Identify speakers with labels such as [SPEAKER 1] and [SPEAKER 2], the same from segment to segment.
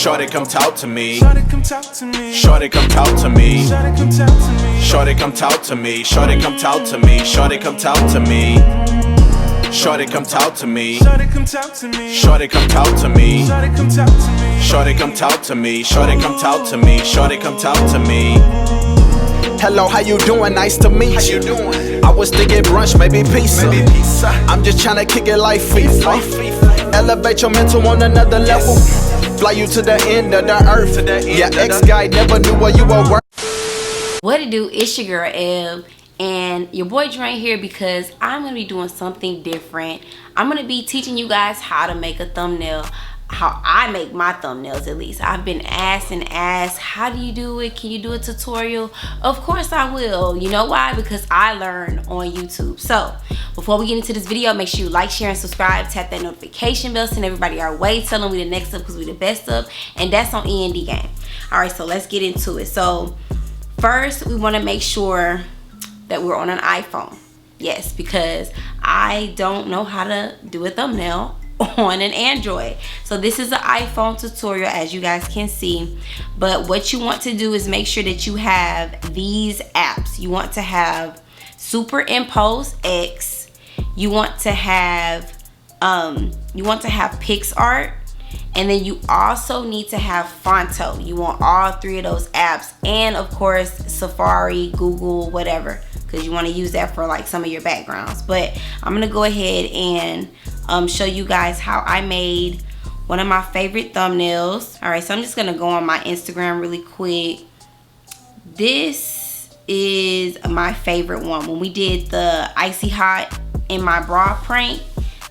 [SPEAKER 1] Shorty, come talk to me. Shorty, come talk to me. Shorty, come talk to me. Shorty, come talk to me. Shorty, come talk to me. Shorty, come talk to me. Shorty, come talk to me. Shorty, come talk to me. Shorty, come talk to me. Shorty, come talk to me. Shorty, come talk to me. Shorty, come talk to me. Shorty, come talk to me. Hello, how you doing? Nice to meet you. How you doing? I was thinking brunch, maybe pizza. I'm just tryna kick it like FIFA. Elevate your mental on another level. Fly you to the end of the earth. Your ex-guy never knew where you were.
[SPEAKER 2] What it do? It's your girl Eb, and your boy Drain here because I'm gonna be doing something different. I'm gonna be teaching you guys how to make a thumbnail. How I make my thumbnails, at least. I've been asked and asked, how do you do it? Can you do a tutorial? Of course I will. You know why? Because I learn on YouTube. So before we get into this video, make sure you like, share, and subscribe. Tap that notification bell, send everybody our way, tell them we the next up because we the best up, and that's on END Game. All right, so let's get into it. So first, we want to make sure that we're on an iPhone. Yes, because I don't know how to do a thumbnail on an Android. So this is an iPhone tutorial, as you guys can see. But what you want to do is make sure that you have these apps. You want to have Superimpose X. You want to have PixArt, and then you also need to have Fonto. You want all three of those apps, and of course Safari, Google, whatever, because you want to use that for like some of your backgrounds. But I'm gonna go ahead and show you guys how I made one of my favorite thumbnails. All right, so I'm just gonna go on my Instagram really quick. This is my favorite one. When we did the icy hot in my bra prank,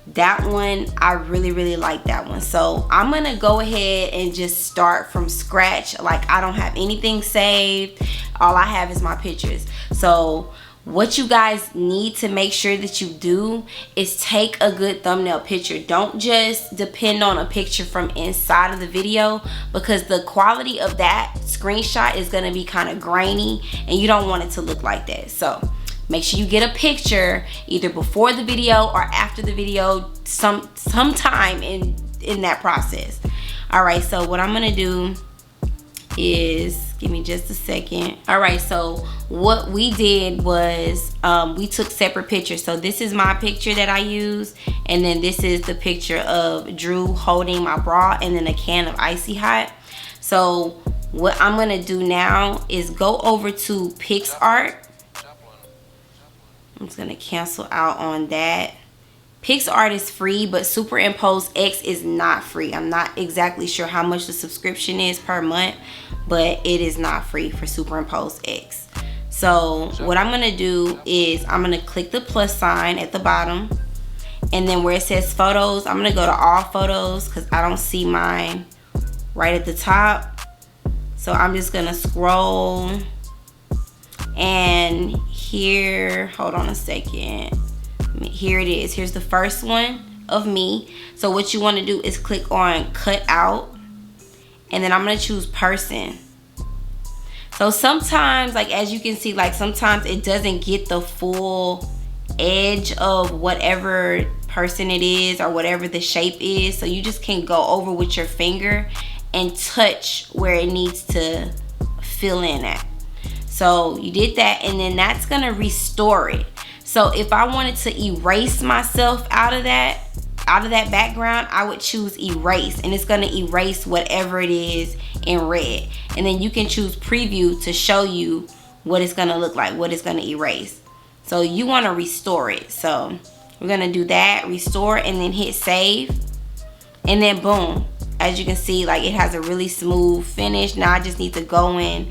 [SPEAKER 2] that one, I really like that one. So I'm gonna go ahead and just start from scratch. Like, I don't have anything saved. All I have is my pictures. So what you guys need to make sure that you do is take a good thumbnail picture. Don't just depend on a picture from inside of the video, because the quality of that screenshot is gonna be kind of grainy and you don't want it to look like that. So make sure you get a picture either before the video or after the video, sometime in that process. All right, so what I'm gonna do is, give me just a second. All right, so what we did was we took separate pictures. So this is my picture that I use, and then this is the picture of Drew holding my bra, and then a can of icy hot. So what I'm gonna do now is go over to PixArt. I'm just gonna cancel out on that. PixArt is free, but Superimpose X is not free. I'm not exactly sure how much the subscription is per month, but it is not free for Superimpose X. So what I'm gonna do is I'm gonna click the plus sign at the bottom, and then where it says photos, I'm gonna go to all photos because I don't see mine right at the top. So I'm just gonna scroll, and here, hold on a second. Here it is. Here's the first one of me. So what you want to do is click on cut out, and then I'm going to choose person. So sometimes, like as you can see, like sometimes it doesn't get the full edge of whatever person it is or whatever the shape is. So you just can go over with your finger and touch where it needs to fill in at. So you did that, and then that's going to restore it. So if I wanted to erase myself out of that background, I would choose erase, and it's gonna erase whatever it is in red. And then you can choose preview to show you what it's gonna look like, what it's gonna erase. So you wanna restore it. So we're gonna do that, restore, and then hit save. And then boom, as you can see, like it has a really smooth finish. Now I just need to go in,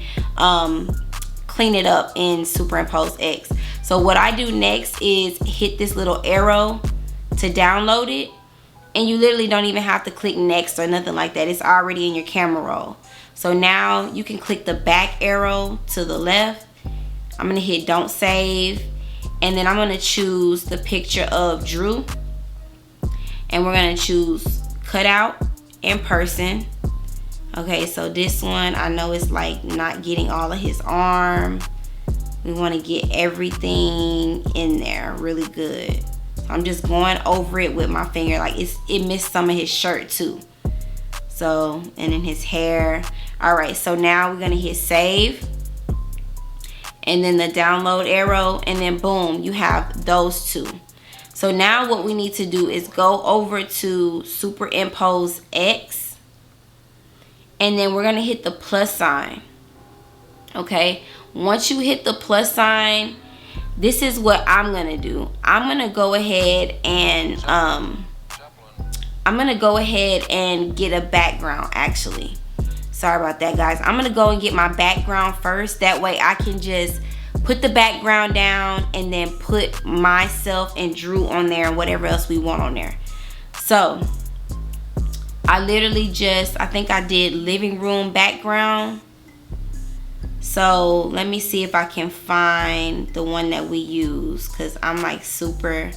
[SPEAKER 2] clean it up in Superimpose X. So what I do next is hit this little arrow to download it, and you literally don't even have to click next or nothing like that. It's already in your camera roll. So now you can click the back arrow to the left. I'm gonna hit don't save, and then I'm gonna choose the picture of Drew, and we're gonna choose cutout and person. Okay, so this one, I know it's like not getting all of his arm. We want to get everything in there really good. So I'm just going over it with my finger. Like it missed some of his shirt too. So, and then his hair. All right, so now we're gonna hit save, and then the download arrow, and then boom, you have those two. So now what we need to do is go over to superimpose X, and then we're gonna hit the plus sign. Okay, once you hit the plus sign, this is what I'm gonna do. I'm gonna go ahead and get a background. Actually, sorry about that, guys. I'm gonna go and get my background first. That way I can just put the background down and then put myself and Drew on there and whatever else we want on there. So I literally just, I think I did living room background. So let me see if I can find the one that we use, because I'm like super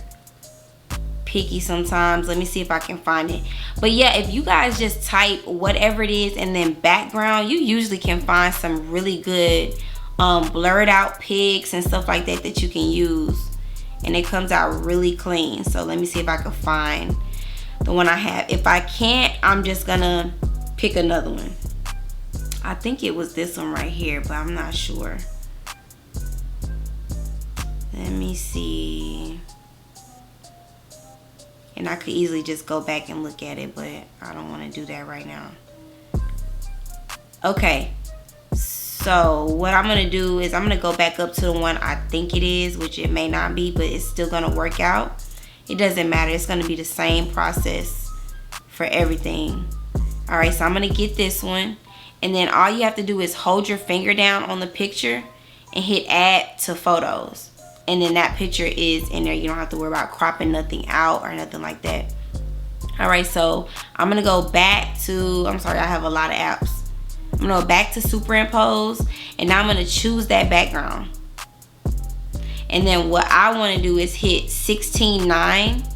[SPEAKER 2] picky sometimes. Let me see if I can find it. But yeah, if you guys just type whatever it is and then background, you usually can find some really good blurred out pics and stuff like that that you can use, and it comes out really clean. So let me see if I can find the one I have. If I can't, I'm just gonna pick another one. I think it was this one right here, but I'm not sure. Let me see. And I could easily just go back and look at it, but I don't want to do that right now. Okay, so what I'm gonna do is I'm gonna go back up to the one I think it is, which it may not be, but it's still gonna work out. It doesn't matter, it's gonna be the same process for everything. All right, so I'm gonna get this one, and then all you have to do is hold your finger down on the picture and hit add to photos, and then that picture is in there. You don't have to worry about cropping nothing out or nothing like that. All right, so I'm gonna go back to, I'm sorry, I have a lot of apps. I'm gonna go back to superimpose, and now I'm gonna choose that background. And then what I wanna do is hit 16:9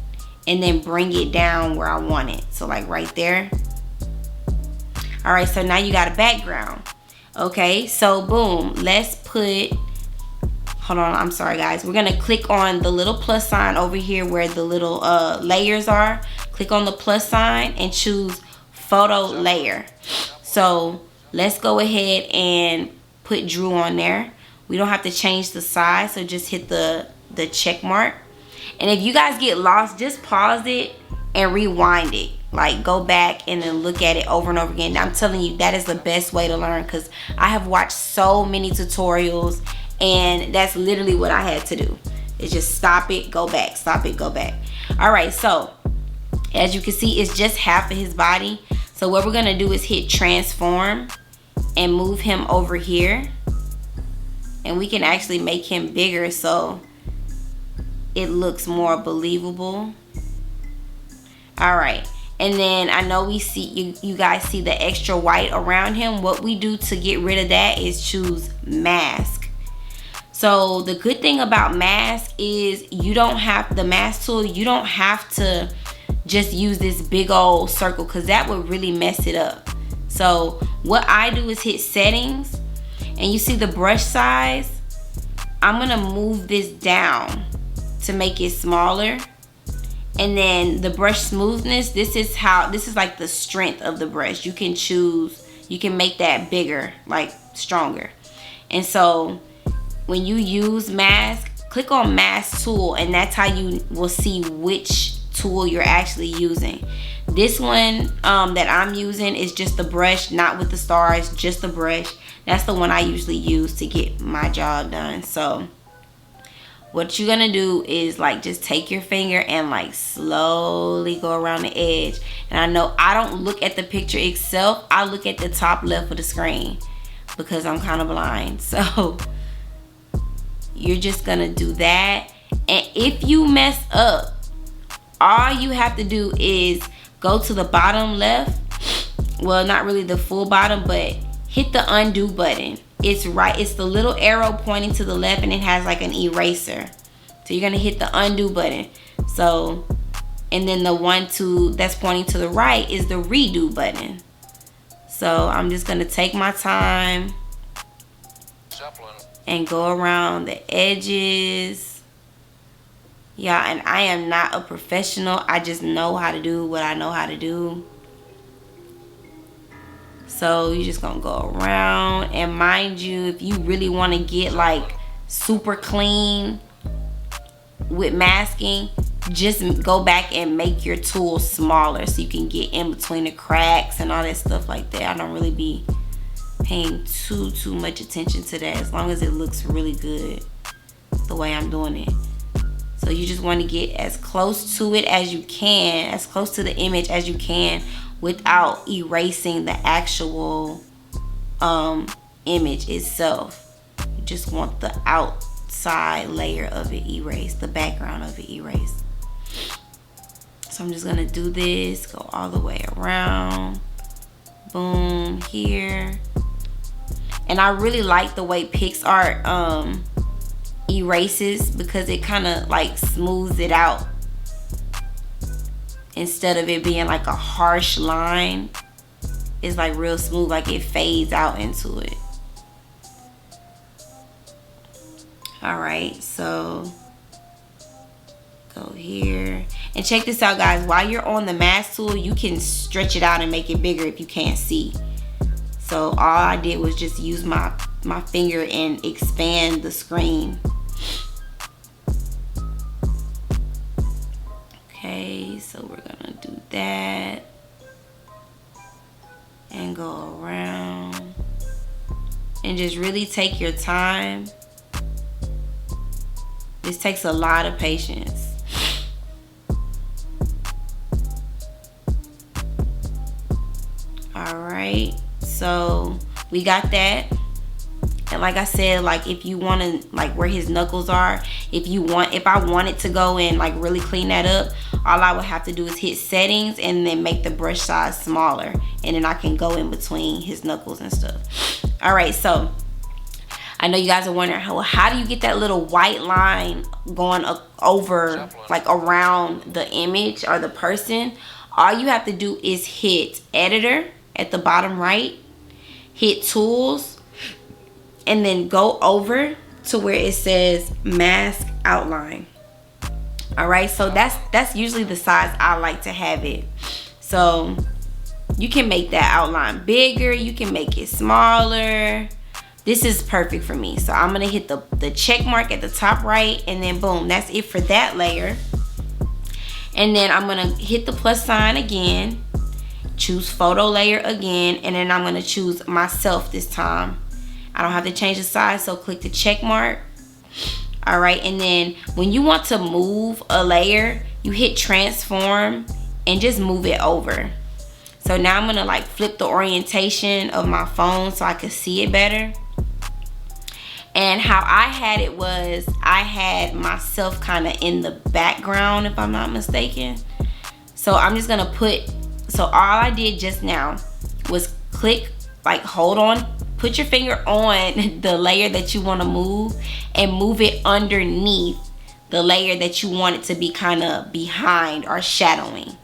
[SPEAKER 2] and then bring it down where I want it. So like right there. All right, so now you got a background. Okay, so boom, let's put, hold on, I'm sorry guys. We're gonna click on the little plus sign over here where the little layers are. Click on the plus sign and choose photo layer. So let's go ahead and put Drew on there. We don't have to change the size, so just hit the check mark. And if you guys get lost, just pause it and rewind it. Like go back and then look at it over and over again. I'm telling you, that is the best way to learn, because I have watched so many tutorials, and that's literally what I had to do. It's just stop it, go back, stop it, go back. All right, so as you can see, it's just half of his body. So what we're gonna do is hit transform and move him over here, and we can actually make him bigger so it looks more believable. All right, and then I know we see, you guys see the extra white around him. What we do to get rid of that is choose mask. So the good thing about mask is you don't have the mask tool, you don't have to just use this big old circle, because that would really mess it up. So what I do is hit settings, and you see the brush size. I'm gonna move this down to make it smaller. And then the brush smoothness, this is like the strength of the brush. You can choose, you can make that bigger, like stronger. And so when you use mask, click on mask tool, and that's how you will see which tool you're actually using. This one that I'm using is just the brush, not with the stars, just the brush. That's the one I usually use to get my job done. So what you're gonna do is like just take your finger and like slowly go around the edge. And I know I don't look at the picture itself, I look at the top left of the screen because I'm kind of blind. So you're just gonna do that. And if you mess up, all you have to do is go to the bottom left. Well, not really the full bottom, but hit the undo button. It's the little arrow pointing to the left, and it has like an eraser. So you're gonna hit the undo button. So, and then the one that's pointing to the right is the redo button. So I'm just gonna take my time and go around the edges. Yeah, and I am not a professional. I just know how to do what I know how to do. So you're just gonna go around, and mind you, if you really want to get like super clean with masking, just go back and make your tool smaller so you can get in between the cracks and all that stuff like that. I don't really be paying too much attention to that, as long as it looks really good the way I'm doing it. So you just want to get as close to it as you can, as close to the image as you can, without erasing the actual image itself. You just want the outside layer of it erased, the background of it erased. So I'm just gonna do this, go all the way around, boom, here. And I really like the way PixArt erases, because it kind of like smooths it out instead of it being like a harsh line. It's like real smooth, like it fades out into it. All right, so go here and check this out, guys. While you're on the mask tool, you can stretch it out and make it bigger if you can't see. So all I did was just use my finger and expand the screen. Okay, so we're gonna do that and go around and just really take your time. This takes a lot of patience. All right, so we got that. And like I said, like if you want to, like where his knuckles are, if I wanted to go and like really clean that up, all I would have to do is hit settings and then make the brush size smaller, and then I can go in between his knuckles and stuff. All right, so I know you guys are wondering, how do you get that little white line going over, like around the image or the person? All you have to do is hit editor at the bottom right, hit tools, and then go over to where it says mask outline. All right, so that's usually the size I like to have it. So you can make that outline bigger, you can make it smaller. This is perfect for me. So I'm gonna hit the check mark at the top right, and then boom, that's it for that layer. And then I'm gonna hit the plus sign again, choose photo layer again, and then I'm gonna choose myself this time. I don't have to change the size, so click the check mark. All right, and then when you want to move a layer, you hit transform and just move it over. So now I'm gonna like flip the orientation of my phone so I can see it better. And how I had it was, I had myself kind of in the background, if I'm not mistaken. So I'm just gonna so all I did just now was click, like hold on, put your finger on the layer that you want to move and move it underneath the layer that you want it to be kind of behind or shadowing.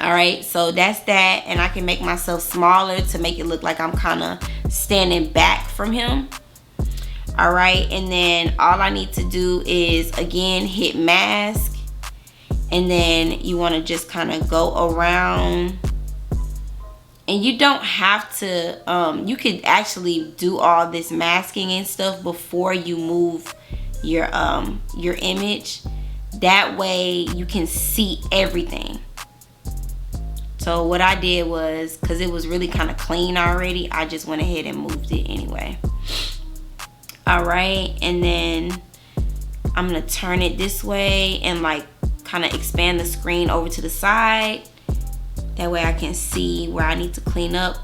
[SPEAKER 2] All right, so that's that. And I can make myself smaller to make it look like I'm kind of standing back from him. All right, and then all I need to do is again hit mask, and then you want to just kind of go around. And you don't have to, you could actually do all this masking and stuff before you move your image. That way you can see everything. So what I did was, because it was really kind of clean already, I just went ahead and moved it anyway. All right, and then I'm gonna turn it this way and like kind of expand the screen over to the side. That way I can see where I need to clean up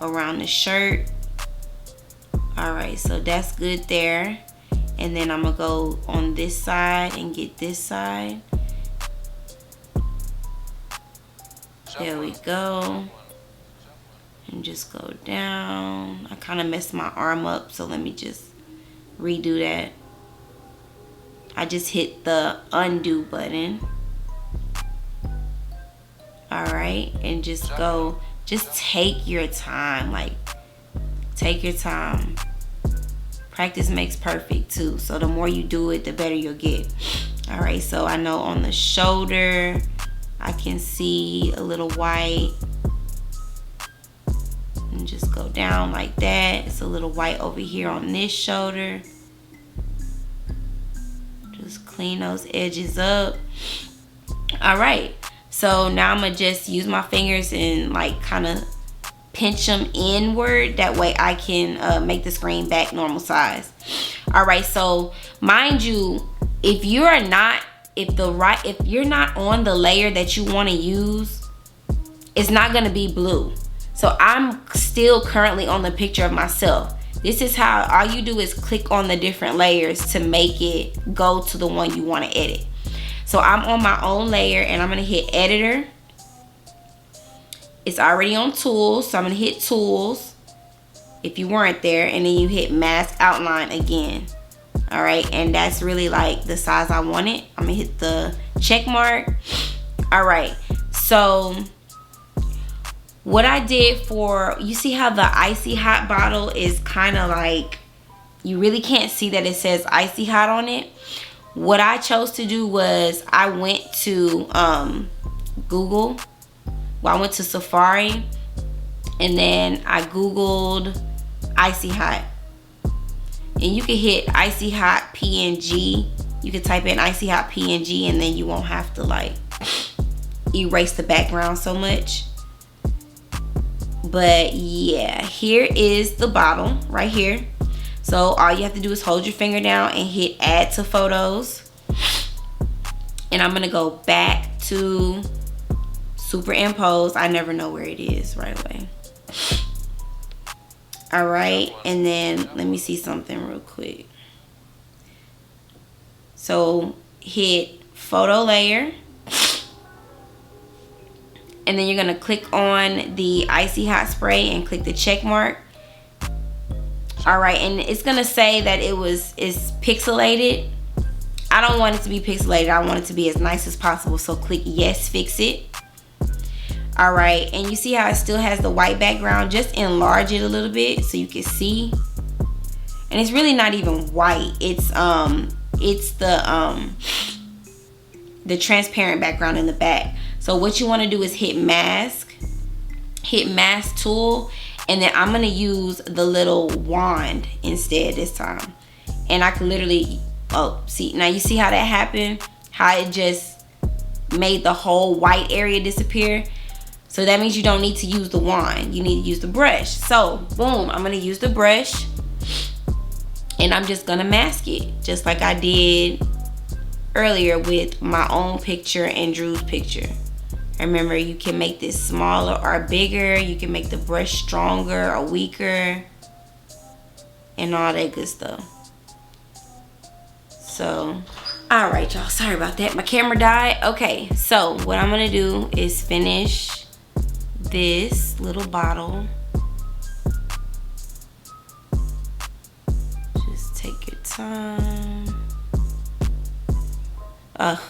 [SPEAKER 2] around the shirt. All right, so that's good there. And then I'm gonna go on this side and get this side. There we go. And just go down. I kind of messed my arm up, so let me just redo that. I just hit the undo button. All right, and just go, just take your time, like take your time. Practice makes perfect too, so the more you do it, the better you'll get. All right, so I know on the shoulder I can see a little white. And just go down like that. It's a little white over here on this shoulder. Just clean those edges up. All right, so now I'm gonna just use my fingers and like kind of pinch them inward. That way I can make the screen back normal size. All right, so mind you, if you're not on the layer that you want to use, it's not gonna be blue. So I'm still currently on the picture of myself. This is how, all you do is click on the different layers to make it go to the one you want to edit. So I'm on my own layer and I'm gonna hit editor. It's already on tools, so I'm gonna hit tools if you weren't there, and then you hit mask outline again. All right, and that's really like the size I want it. I'm gonna hit the check mark. All right, so what I did for, you see how the icy hot bottle is kind of like, you really can't see that it says icy hot on it. What I chose to do was I went to Google. Well, I went to Safari and then I Googled icy hot. And you can hit icy hot PNG. You can type in icy hot PNG and then you won't have to like erase the background so much. But yeah, here is the bottle right here. So all you have to do is hold your finger down and hit add to photos. And I'm gonna go back to superimpose. I never know where it is right away. All right, and then let me see something real quick. So hit photo layer. And then you're gonna click on the icy hot spray and click the check mark. All right, and it's gonna say that it's pixelated. I don't want it to be pixelated. I want it to be as nice as possible. So click yes, fix it. All right, and you see how it still has the white background. Just enlarge it a little bit so you can see. And it's really not even white. It's the transparent background in the back. So what you want to do is hit mask tool, and then I'm gonna use the little wand instead this time. And I can literally, oh, see, now you see how that happened? How it just made the whole white area disappear. So that means you don't need to use the wand. You need to use the brush. So boom, I'm gonna use the brush and I'm just gonna mask it just like I did earlier with my own picture and Drew's picture. Remember, you can make this smaller or bigger. You can make the brush stronger or weaker and all that good stuff. So, all right, y'all, sorry about that. My camera died. Okay, so what I'm gonna do is finish this little bottle. Just take your time. Ugh,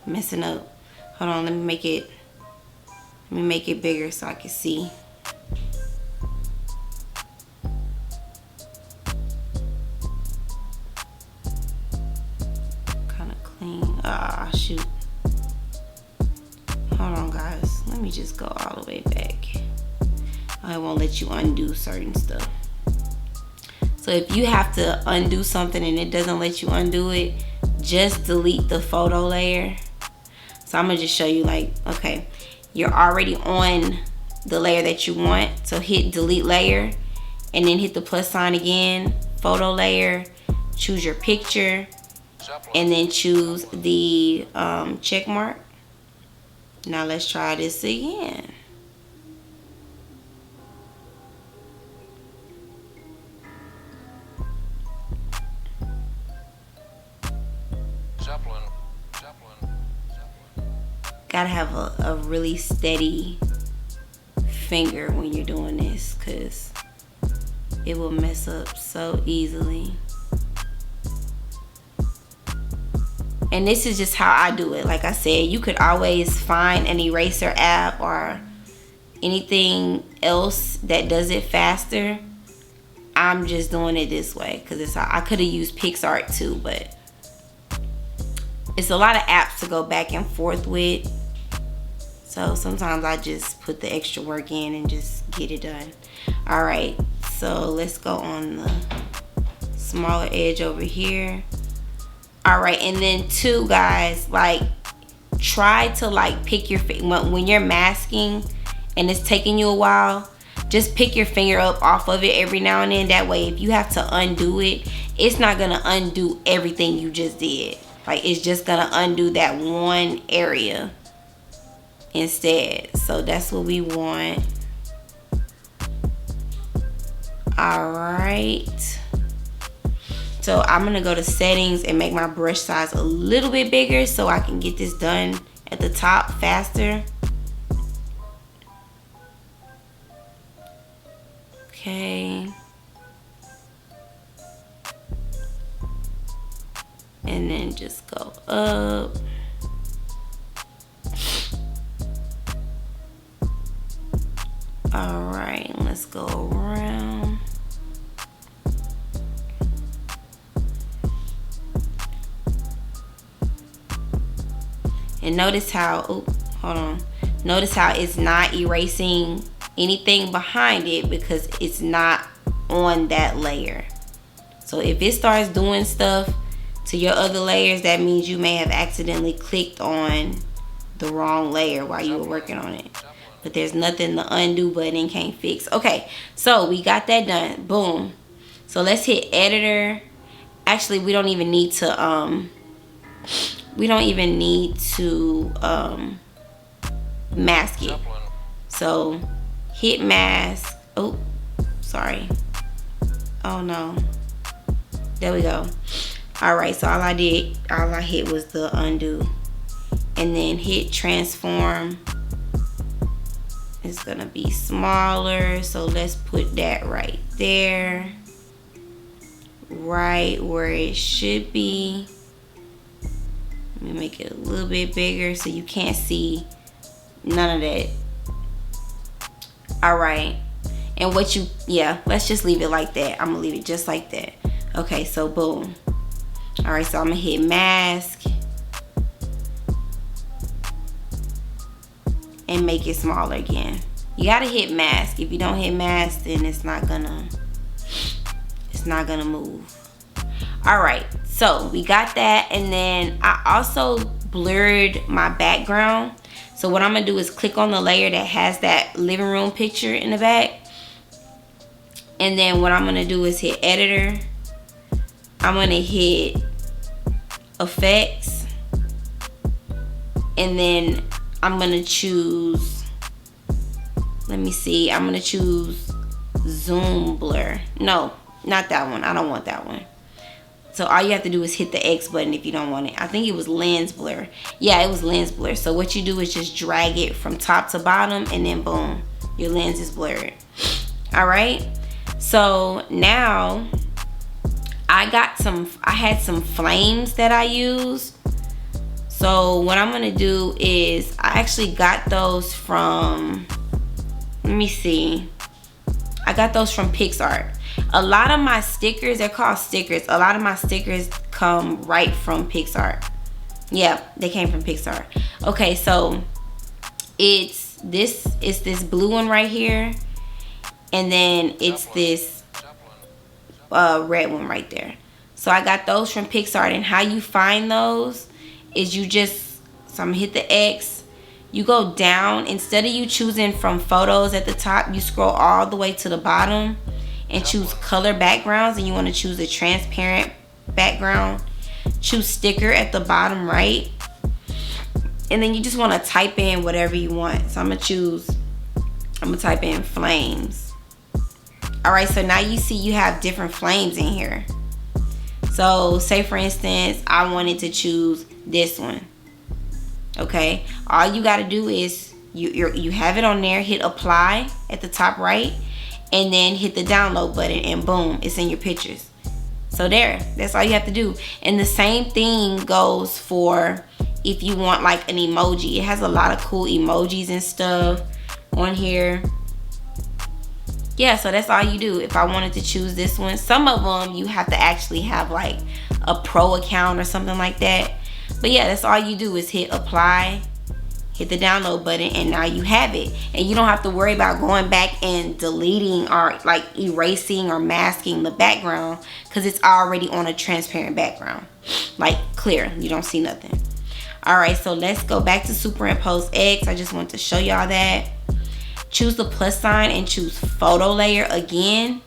[SPEAKER 2] messing up. Hold on, let me make it bigger so I can see. Kind of clean. Ah, shoot. Hold on, guys. Let me just go all the way back. I won't let you undo certain stuff. So if you have to undo something and it doesn't let you undo it, just delete the photo layer. So I'm gonna just show you, like, okay, you're already on the layer that you want. So hit delete layer and then hit the plus sign again, photo layer, choose your picture, and then choose the check mark. Now let's try this again. Gotta have a really steady finger when you're doing this, because it will mess up so easily. And this is just how I do it. Like I said, you could always find an eraser app or anything else that does it faster. I'm just doing it this way because it's how I could have used PixArt too, but it's a lot of apps to go back and forth with. So sometimes I just put the extra work in and just get it done. All right, so let's go on the smaller edge over here. All right, and then too, guys, like try to like pick your when you're masking and it's taking you a while, just pick your finger up off of it every now and then. That way if you have to undo it, it's not gonna undo everything you just did. Like it's just gonna undo that one area instead. So that's what we want. All right, so I'm gonna go to settings and make my brush size a little bit bigger so I can get this done at the top faster. Okay, and then just go up. All right, let's go around. And notice how, oh, hold on. Notice how it's not erasing anything behind it because it's not on that layer. So if it starts doing stuff to your other layers, that means you may have accidentally clicked on the wrong layer while you were working on it. But there's nothing the undo button can't fix. Okay, so we got that done. Boom. So let's hit editor. Actually, we don't even need to mask it. So hit mask. Oh, sorry. Oh no. There we go. All right, so all I hit was the undo, and then hit transform. It's gonna be smaller, so let's put that right there, right where it should be. Let me make it a little bit bigger so you can't see none of that. All right, and what you, yeah, let's just leave it like that. I'm gonna leave it just like that. Okay, so boom. All right, so I'm gonna hit mask and make it smaller again. You gotta hit mask. If you don't hit mask, then it's not gonna move. All right, so we got that, and then I also blurred my background. So what I'm gonna do is click on the layer that has that living room picture in the back, and then what I'm gonna do is hit editor. I'm gonna hit effects, and then I'm gonna choose, let me see, I'm gonna choose zoom blur. No, not that one. I don't want that one. So all you have to do is hit the X button if you don't want it. I think it was lens blur. Yeah, it was lens blur. So what you do is just drag it from top to bottom, and then boom, your lens is blurred. All right, so now I had some flames that I used. So what I'm gonna do is, I actually got those from, let me see, I got those from PixArt. A lot of my stickers, they're called stickers, a lot of my stickers come right from PixArt. Yeah, they came from PixArt. Okay, so it's this blue one right here, and then it's this red one right there. So I got those from PixArt, and how you find those is you just, so I'm gonna hit the X, you go down, instead of you choosing from photos at the top, you scroll all the way to the bottom and choose color backgrounds, and you want to choose a transparent background. Choose sticker at the bottom right, and then you just want to type in whatever you want. So I'm gonna type in flames. All right, so now you see you have different flames in here. So say for instance, I wanted to choose this one. Okay, all you got to do is you have it on there, hit apply at the top right, and then hit the download button, and boom, it's in your pictures. So that's all you have to do. And the same thing goes for if you want like an emoji. It has a lot of cool emojis and stuff on here. Yeah, so that's all you do. If I wanted to choose this one, some of them you have to actually have like a pro account or something like that. But yeah, that's all you do is hit apply, hit the download button, and now you have it. And you don't have to worry about going back and deleting or like erasing or masking the background, because it's already on a transparent background, like clear. You don't see nothing. All right, so let's go back to superimpose X. I just want to show y'all that. Choose the plus sign and choose photo layer again.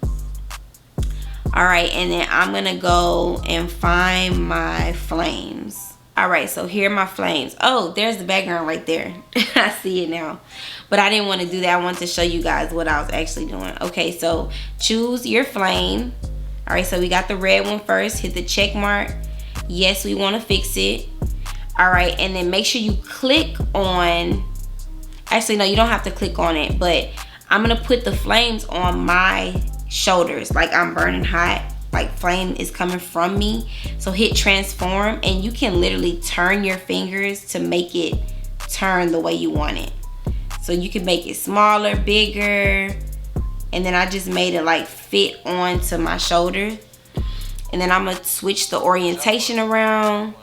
[SPEAKER 2] All right, and then I'm gonna go and find my flames. All right, so here are my flames. Oh, there's the background right there. I see it now, but I didn't want to do that. I wanted to show you guys what I was actually doing. Okay, so choose your flame. All right, so we got the red one first. Hit the check mark. Yes, we want to fix it. All right, and then make sure you click on, actually no, you don't have to click on it, but I'm gonna put the flames on my shoulders, like I'm burning hot, like flame is coming from me. So hit transform, and you can literally turn your fingers to make it turn the way you want it. So you can make it smaller, bigger, and then I just made it like fit onto my shoulder. And then I'm gonna switch the orientation around.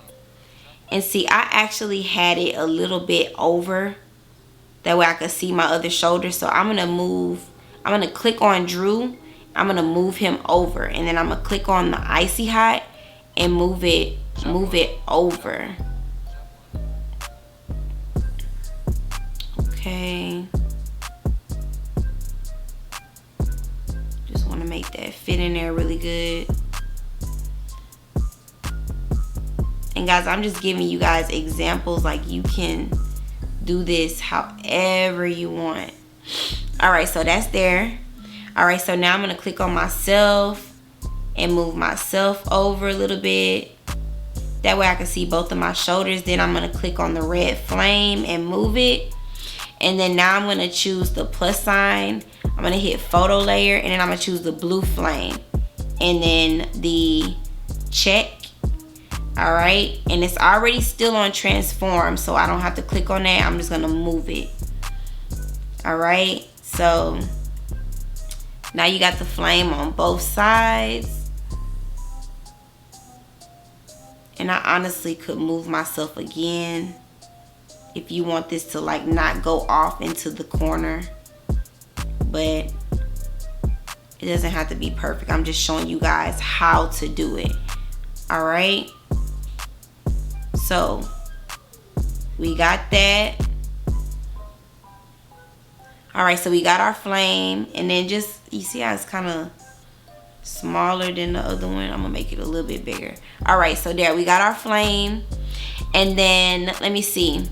[SPEAKER 2] And see, I actually had it a little bit over, that way I could see my other shoulder. So I'm gonna click on Drew. I'm gonna move him over, and then I'm gonna click on the icy hot and move it over. Okay. Just wanna make that fit in there really good. And guys, I'm just giving you guys examples, like you can do this however you want. All right, so that's there. All right, so now I'm gonna click on myself and move myself over a little bit. That way I can see both of my shoulders. Then I'm gonna click on the red flame and move it. And then now I'm gonna choose the plus sign. I'm gonna hit photo layer, and then I'm gonna choose the blue flame. And then the check. All right, and it's already still on transform, so I don't have to click on that. I'm just gonna move it. All right, so now you got the flame on both sides. And I honestly could move myself again if you want this to like not go off into the corner, but it doesn't have to be perfect. I'm just showing you guys how to do it. All right, so we got that. All right, so we got our flame, and then just, you see how it's kind of smaller than the other one? I'm gonna make it a little bit bigger. All right, so there we got our flame. And then let me see,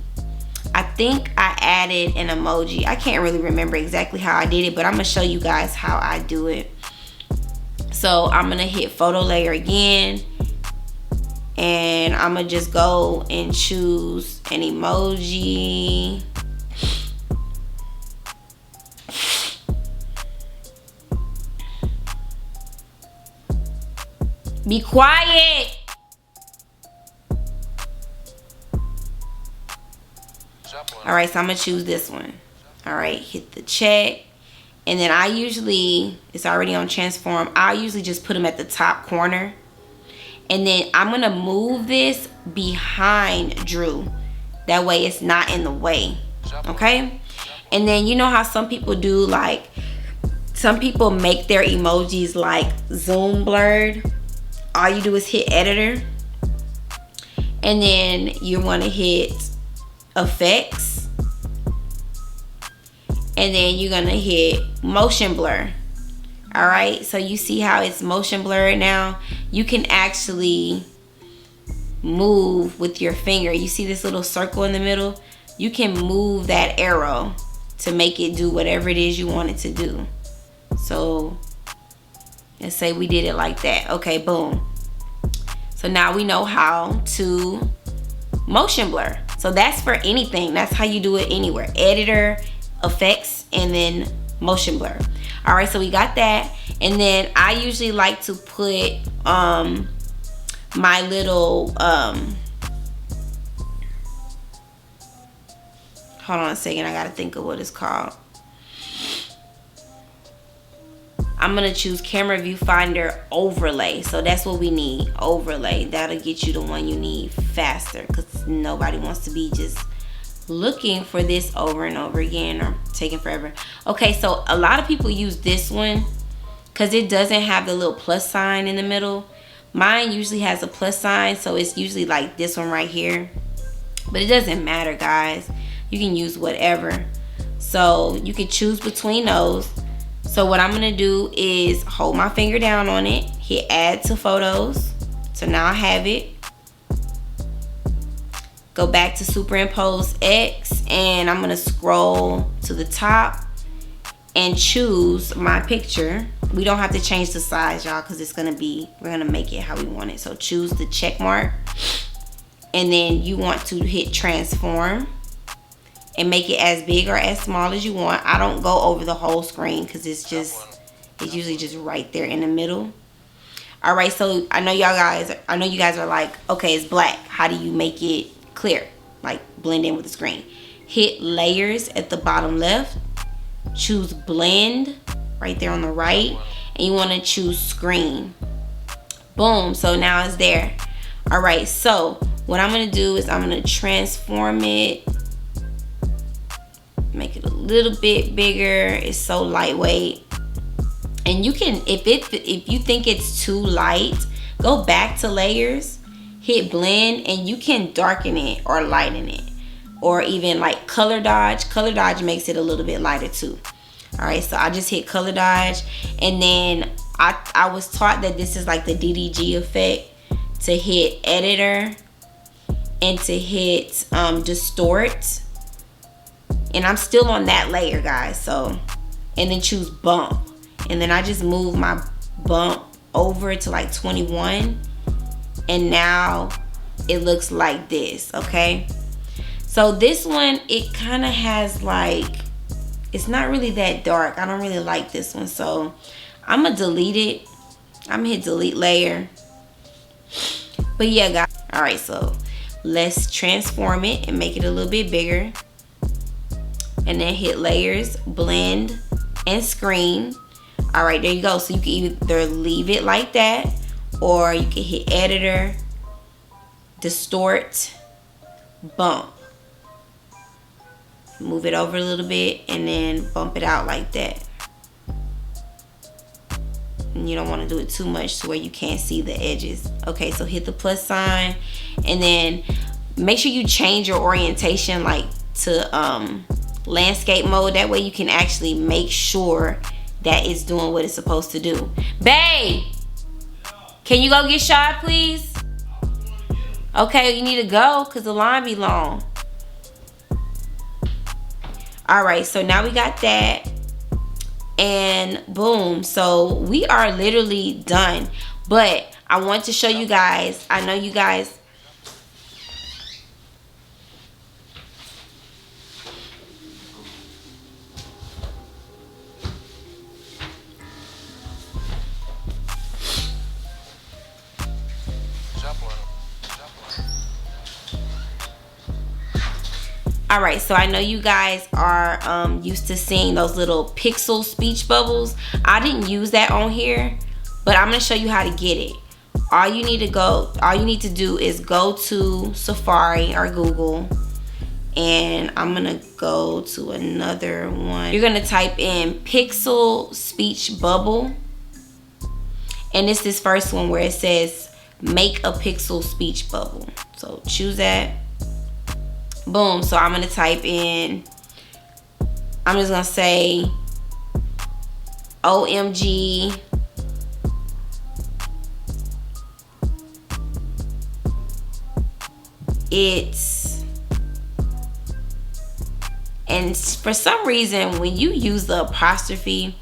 [SPEAKER 2] I think I added an emoji. I can't really remember exactly how I did it, but I'm gonna show you guys how I do it. So I'm gonna hit photo layer again, and I'm gonna just go and choose an emoji. Be quiet. All right, so I'm gonna choose this one. All right, hit the check. And then I usually, it's already on transform, I usually just put them at the top corner. And then I'm gonna move this behind Drew. That way it's not in the way, okay? And then you know how some people do, like, some people make their emojis like zoom blurred. All you do is hit editor, and then you want to hit effects, and then you're gonna hit motion blur. All right, so you see how it's motion blurred now. You can actually move with your finger. You see this little circle in the middle? You can move that arrow to make it do whatever it is you want it to do. So let's say we did it like that. Okay, boom. So now we know how to motion blur. So that's for anything. That's how you do it anywhere. Editor, effects, and then motion blur. All right, so we got that. And then I usually like to put my little hold on a second, I gotta think of what it's called. I'm gonna choose camera viewfinder overlay. So that's what we need, overlay. That'll get you the one you need faster, because nobody wants to be just looking for this over and over again or taking forever. Okay, so a lot of people use this one because it doesn't have the little plus sign in the middle. Mine usually has a plus sign, so it's usually like this one right here. But it doesn't matter, guys. You can use whatever. So you can choose between those. So what I'm gonna do is hold my finger down on it, hit add to photos. So now I have it. Go back to superimpose X, and I'm gonna scroll to the top and choose my picture. We don't have to change the size, y'all, because it's gonna be, we're gonna make it how we want it. So choose the check mark, and then you want to hit transform and make it as big or as small as you want. I don't go over the whole screen because it's usually just right there in the middle. All right, so I know you guys are like, okay, it's black. How do you make it clear, like blend in with the screen? Hit layers at the bottom left, choose blend right there on the right, and you want to choose screen. Boom, so now it's there. All right, so what I'm gonna do is I'm gonna transform it, make it a little bit bigger. It's so lightweight. And you can, if you think it's too light, go back to layers, hit blend, and you can darken it or lighten it, or even like color dodge. Color dodge makes it a little bit lighter too. All right, so I just hit color dodge, and then I was taught that this is like the DDG effect, to hit editor and to hit distort. And I'm still on that layer, guys. So, and then choose bump. And then I just move my bump over to like 21. And now it looks like this, okay? So this one, it kind of has like, it's not really that dark. I don't really like this one. So I'm gonna delete it. I'm gonna hit delete layer. But yeah, guys. All right, so let's transform it and make it a little bit bigger. And then hit layers, blend, and screen. All right, there you go. So you can either leave it like that, or you can hit editor, distort, bump. Move it over a little bit and then bump it out like that. And you don't want to do it too much to where you can't see the edges. Okay, so hit the plus sign, and then make sure you change your orientation like to landscape mode. That way you can actually make sure that it's doing what it's supposed to do. Babe, can you go get shot, please? Okay, you need to go because the line be long. All right, so now we got that, and boom. So we are literally done. But I want to show you guys, I know you guys, all right, so I know you guys are used to seeing those little pixel speech bubbles. I didn't use that on here, but I'm gonna show you how to get it. All you need to do is go to Safari or Google, and I'm gonna go to another one. You're gonna type in pixel speech bubble, and it's this first one where it says make a pixel speech bubble. So choose that. Boom. So I'm gonna type in, I'm just gonna say OMG it's, and for some reason when you use the apostrophe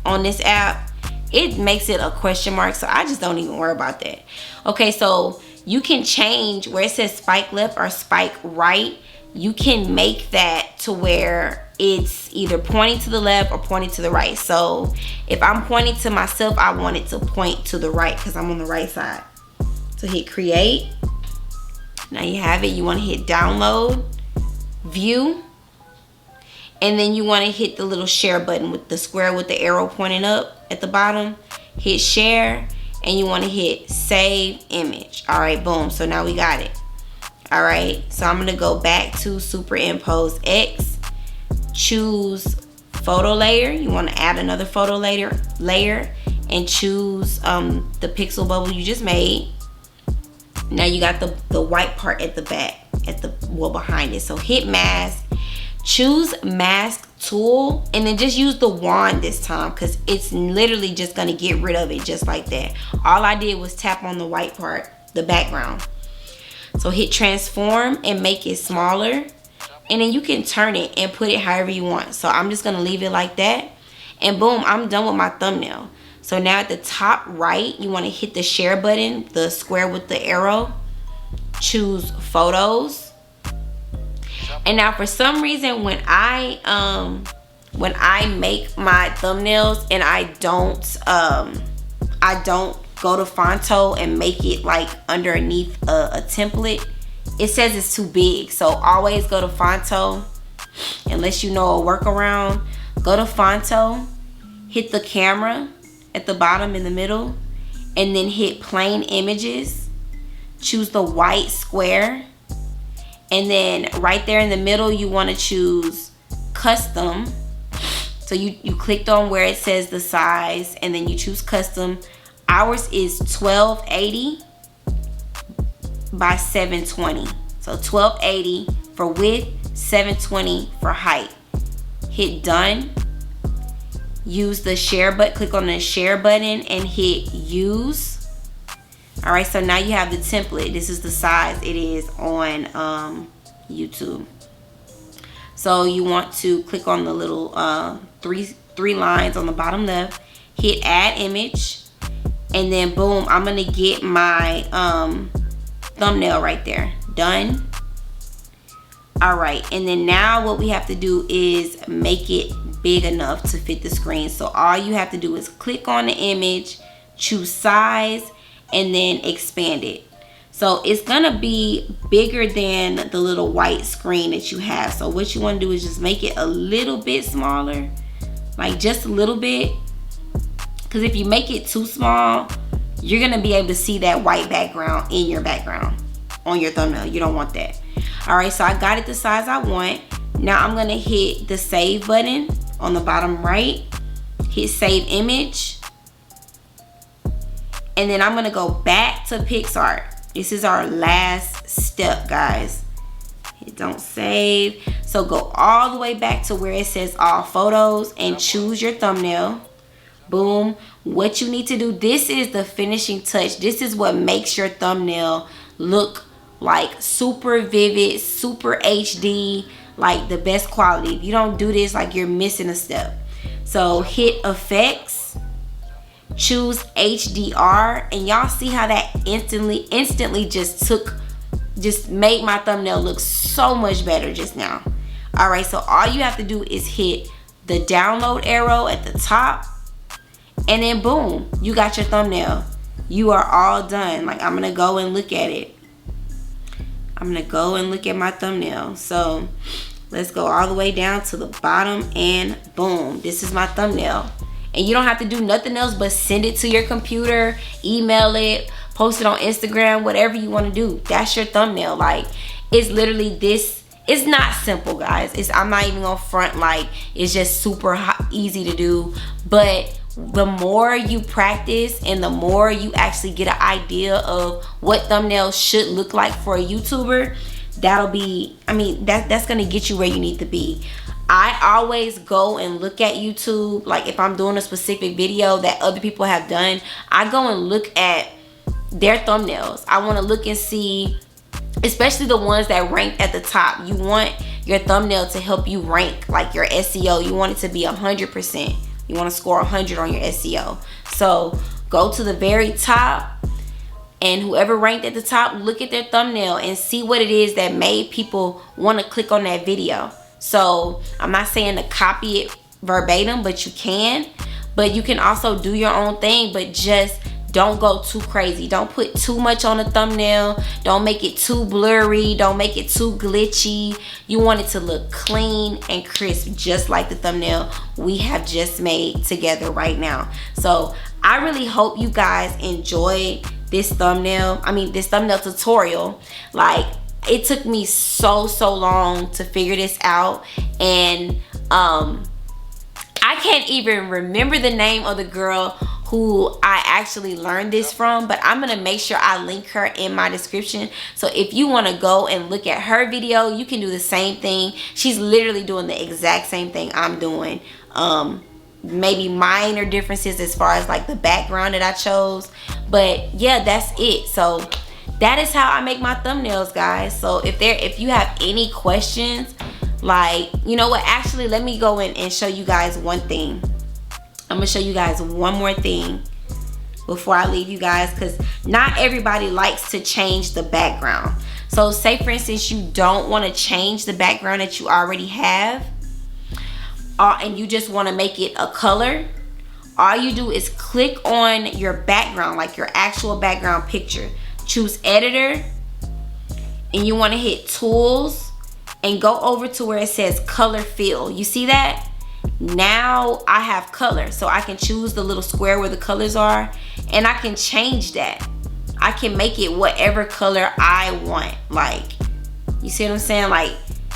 [SPEAKER 2] on this app, it makes it a question mark, so I just don't even worry about that. Okay, so you can change where it says spike left or spike right. You can make that to where it's either pointing to the left or pointing to the right. So if I'm pointing to myself, I want it to point to the right because I'm on the right side. So hit create. Now you have it. You want to hit download, view, and then you want to hit the little share button with the square with the arrow pointing up at the bottom. Hit share, and you want to hit save image. All right, boom. So now we got it. All right, so I'm gonna go back to superimpose X, choose photo layer. You want to add another photo layer and choose the pixel bubble you just made. Now you got the white part at the back, behind it. So hit mask, choose mask tool, and then just use the wand this time, because it's literally just gonna get rid of it just like that. All I did was tap on the white part, the background. So hit transform and make it smaller, and then you can turn it and put it however you want. So I'm just gonna leave it like that, and boom, I'm done with my thumbnail. So now at the top right, you want to hit the share button, the square with the arrow, choose photos. And now for some reason, when I make my thumbnails and I don't go to Fonto and make it like underneath a template, it says it's too big. So always go to Fonto, unless you know a workaround. Go to Fonto, hit the camera at the bottom in the middle, and then hit plain images, choose the white square, and then right there in the middle you want to choose custom. So you clicked on where it says the size, and then you choose custom. Ours is 1280 by 720. So 1280 for width, 720 for height. Hit done. Use the share button, click on the share button and hit use. All right, so now you have the template. This is the size it is on YouTube. So you want to click on the little three lines on the bottom left, hit add image, and then boom, I'm gonna get my thumbnail right there. Done. All right, and then now what we have to do is make it big enough to fit the screen. So all you have to do is click on the image, choose size, and then expand it. So it's gonna be bigger than the little white screen that you have. So what you want to do is just make it a little bit smaller, like just a little bit, because if you make it too small, you're gonna be able to see that white background in your background on your thumbnail. You don't want that. All right, so I got it the size I want. Now I'm gonna hit the save button on the bottom right, hit save image, and then I'm gonna go back to PixArt. This is our last step, guys. Hit don't save. So go all the way back to where it says all photos and choose your thumbnail. Boom. What you need to do, this is the finishing touch. This is what makes your thumbnail look like super vivid, super HD, like the best quality. If you don't do this, like you're missing a step. So hit effects, choose HDR, and y'all see how that instantly just made my thumbnail look so much better just now. All right, so all you have to do is hit the download arrow at the top, and then boom, you got your thumbnail. You are all done. Like, I'm gonna go and look at it. I'm gonna go and look at my thumbnail. So let's go all the way down to the bottom, and boom, this is my thumbnail. And you don't have to do nothing else but send it to your computer, email it, post it on Instagram, whatever you want to do. That's your thumbnail. Like, it's literally this. It's not simple, guys. I'm not even gonna front, like it's just super easy to do. But the more you practice and the more you actually get an idea of what thumbnails should look like for a YouTuber, that'll be, I mean, that's gonna get you where you need to be. I always go and look at YouTube, like if I'm doing a specific video that other people have done, I go and look at their thumbnails. I want to look and see, especially the ones that rank at the top. You want your thumbnail to help you rank, like your SEO. You want it to be 100%. You want to score 100 on your SEO. So go to the very top, and whoever ranked at the top, look at their thumbnail and see what it is that made people want to click on that video. So I'm not saying to copy it verbatim, but you can. But you can also do your own thing, but just don't go too crazy. Don't put too much on the thumbnail. Don't make it too blurry. Don't make it too glitchy. You want it to look clean and crisp, just like the thumbnail we have just made together right now. So I really hope you guys enjoyed this thumbnail. I mean, this thumbnail tutorial. Like, it took me so long to figure this out, and I can't even remember the name of the girl who I actually learned this from, but I'm gonna make sure I link her in my description. So if you want to go and look at her video, you can do the same thing. She's literally doing the exact same thing I'm doing. Maybe minor differences as far as like the background that I chose, but yeah, that's it. So that is how I make my thumbnails, guys. So if you have any questions, like, you know what, actually let me go in and show you guys one thing. I'm gonna show you guys one more thing before I leave you guys, because not everybody likes to change the background. So say for instance you don't want to change the background that you already have, and you just want to make it a color. All you do is click on your background, like your actual background picture, choose editor, and you want to hit tools and go over to where it says color fill. You see that? Now I have color, so I can choose the little square where the colors are, and I can change that. I can make it whatever color I want. Like, you see what I'm saying? Like,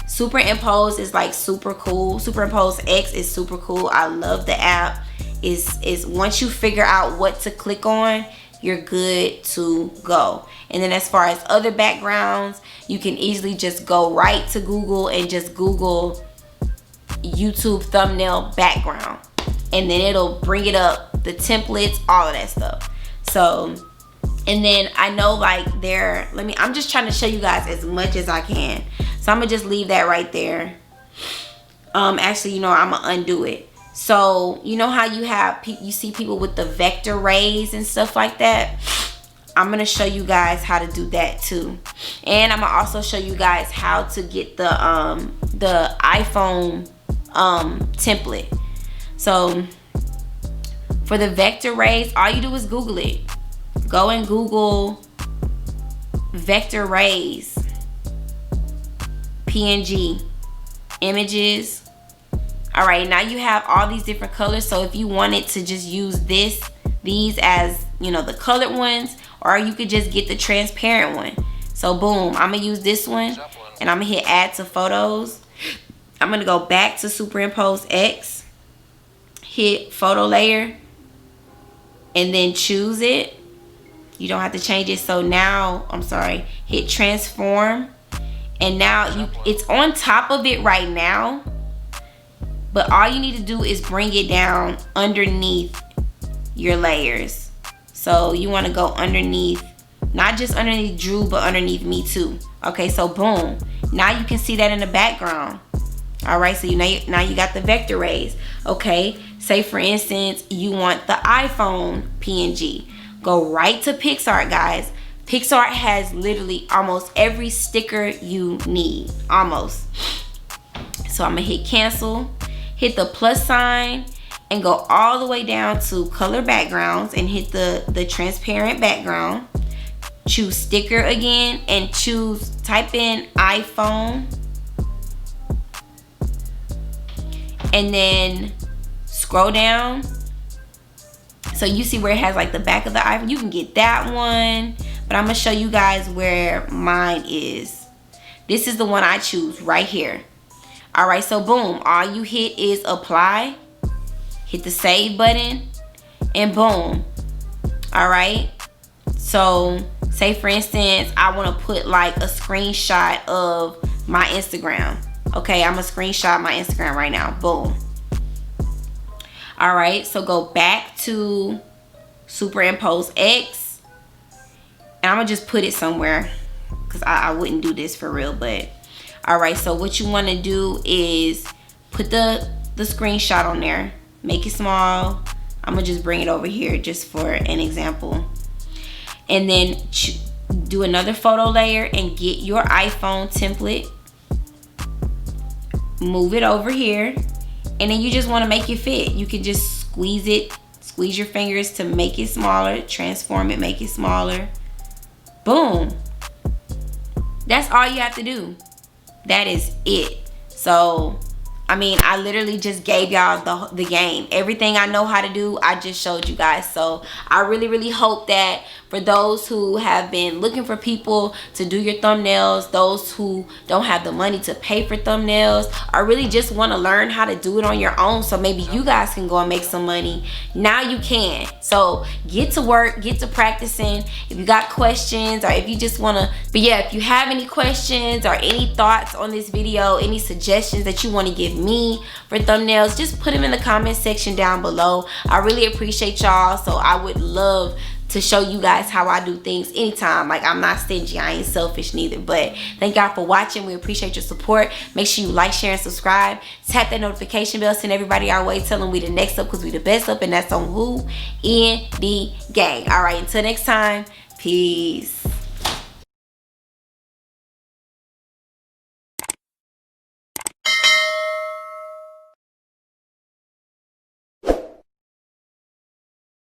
[SPEAKER 2] superimpose is like super cool. Superimpose X is super cool. I love the app. Is once you figure out what to click on, you're good to go. And then as far as other backgrounds, you can easily just go right to Google and just Google YouTube thumbnail background, and then it'll bring it up, the templates, all of that stuff. So, and then I know like I'm just trying to show you guys as much as I can. So I'm gonna just leave that right there. Actually, you know, I'm gonna undo it. So you know how you see people with the vector rays and stuff like that? I'm gonna show you guys how to do that too. And I'm gonna also show you guys how to get the iPhone template. So for the vector rays, all you do is Google it. Go and Google vector rays, PNG images. All right, now you have all these different colors. So if you wanted to just use these as, you know, the colored ones, or you could just get the transparent one. So boom, I'm gonna use this one, and I'm gonna hit add to photos. I'm gonna go back to superimpose X, hit photo layer, and then choose it. You don't have to change it. So now, I'm sorry, hit transform, and now it's on top of it right now, but all you need to do is bring it down underneath your layers. So you want to go underneath, not just underneath Drew, but underneath me too. Okay, so boom, now you can see that in the background. All right, so now you got the vector rays. Okay, say for instance you want the iPhone PNG, go right to PixArt, guys. PixArt has literally almost every sticker you need, almost. So I'm gonna hit cancel, hit the plus sign, and go all the way down to color backgrounds and hit the transparent background. Choose sticker again and type in iPhone, and then scroll down. So you see where it has like the back of the iPhone. You can get that one, but I'm gonna show you guys where mine is. This is the one I choose right here. All right, so boom, all you hit is apply, hit the save button, and boom. All right, so say for instance I want to put like a screenshot of my Instagram. Okay, I'm gonna screenshot my Instagram right now. Boom. All right, so go back to superimpose X, and I'm gonna just put it somewhere because I wouldn't do this for real. But all right, so what you want to do is put the screenshot on there, make it small. I'm gonna just bring it over here just for an example, and then do another photo layer and get your iPhone template, move it over here, and then you just want to make it fit. You can just squeeze your fingers to make it smaller, transform it, make it smaller. Boom. That's all you have to do. That is it. So I mean, I literally just gave y'all the game. Everything I know how to do, I just showed you guys. So I really hope that for those who have been looking for people to do your thumbnails, those who don't have the money to pay for thumbnails, or really just want to learn how to do it on your own so maybe you guys can go and make some money, now you can. So get to work, get to practicing. If you got questions, or if you just want to, but yeah, if you have any questions or any thoughts on this video, any suggestions that you want to give me for thumbnails, just put them in the comment section down below. I really appreciate y'all. So I would love to show you guys how I do things anytime. Like, I'm not stingy, I ain't selfish neither. But thank y'all for watching. We appreciate your support. Make sure you like, share, and subscribe. Tap that notification bell, send everybody our way, tell them we the next up, because we the best up, and that's on who? In the gang. All right, until next time, peace.